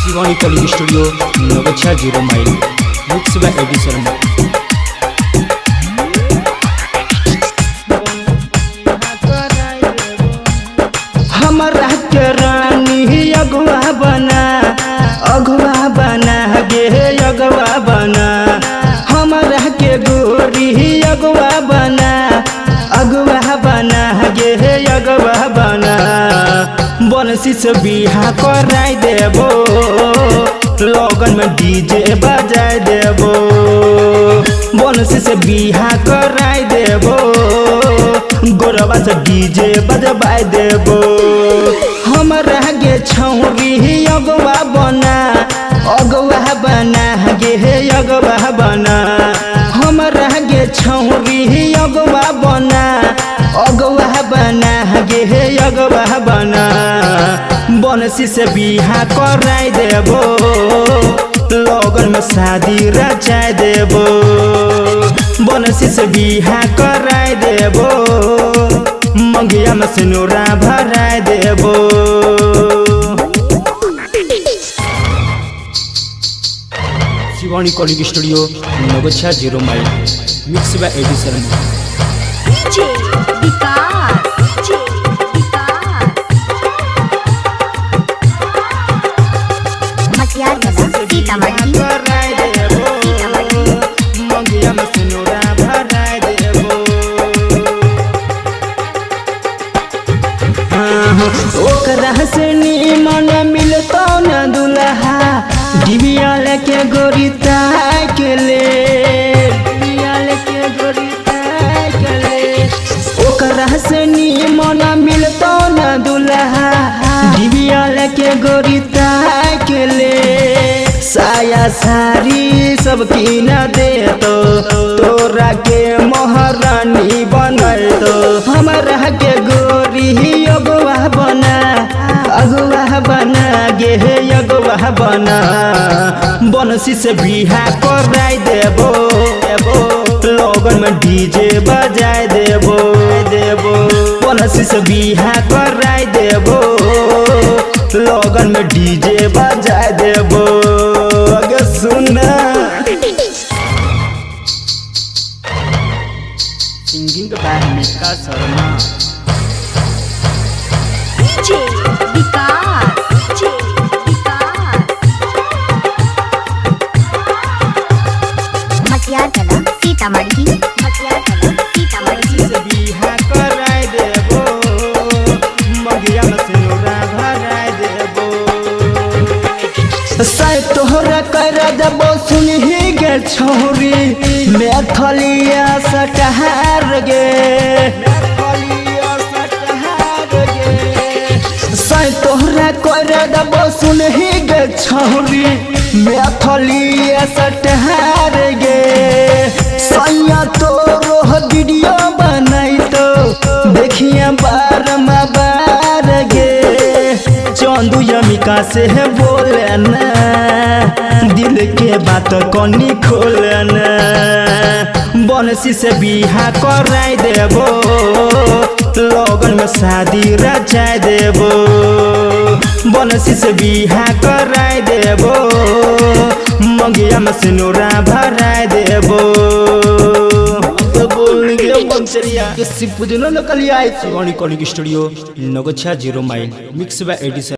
Shivani calling studio नगछा 0 माइल mix by एडी शर्मा। हमरा के रानी अगुआ बना गे अगुआ बना। हमरा के गोरी अगुआ बना गे अगुआ बना। बनसी से बिहा कराई देबो, लगन में डीजे बजाई देबो। बनसी से बिहा कराई देबो, गोरबा से डीजे बजबाई देबो। हमरा गे छौरी अगुआ बना गे अगुआ बना। हमरा गे छौरी अगुआ बना गे अगुआ बना। बनसी से बिहा कराई देबो, लगन में शादी रचाई देबो। बनसी से बिहा कराई देबो, मंगिया में सिनुरा भराई देबो। शिवानी कॉलिंग स्टूडियो नगछा 0 माइल मिक्स बाय एडी शर्मा। ओकरा से निमन मिलतो न दुल्हा, डिबिया लेके गोरी ताकले। ओकरा से निमन मिलतो न दुल्हा, डिबिया लेके गोरी ताकले। साया सारी सब कीना देतो, तोरा के महारानी बनैतो। हमरा के गोरी अगुआ बना गे अगुआ बना। बनसी से बिहा कराई देबो, लगन में डीजे बजाई देबो। बनसी से बिहा कराई देबो, लगन में डीजे बजाई देबो। अगे सुना सिंगिंग बाय मिका शर्मा। बिहा कराई देबो, मंगिया में सिनुरा भराई देबो। साय तोहरा कर देबो, सुनही गे छौरी मैथलिया सटहार गे। साय तोहरा कर देबो, सुनही गे छौरी मैथलिया सटहार गे। सैया तोरो वीडियो बनैतो, देखिए बार गे। चंदू यमिका से बोले न, दिल के बात कनी खोले न। बनसी से बिहा कराई देबो, लगन में शादी रचाई देबो। बनसी से बिहा कराई देबो, मंगिया में सिनुरा भराई देबो। बोल गे पंचरिया के सिपुजनो नकलिया। शिवानी कॉलिंग स्टूडियो नगछा 0 माइल मिक्स बाय एडी शर्मा।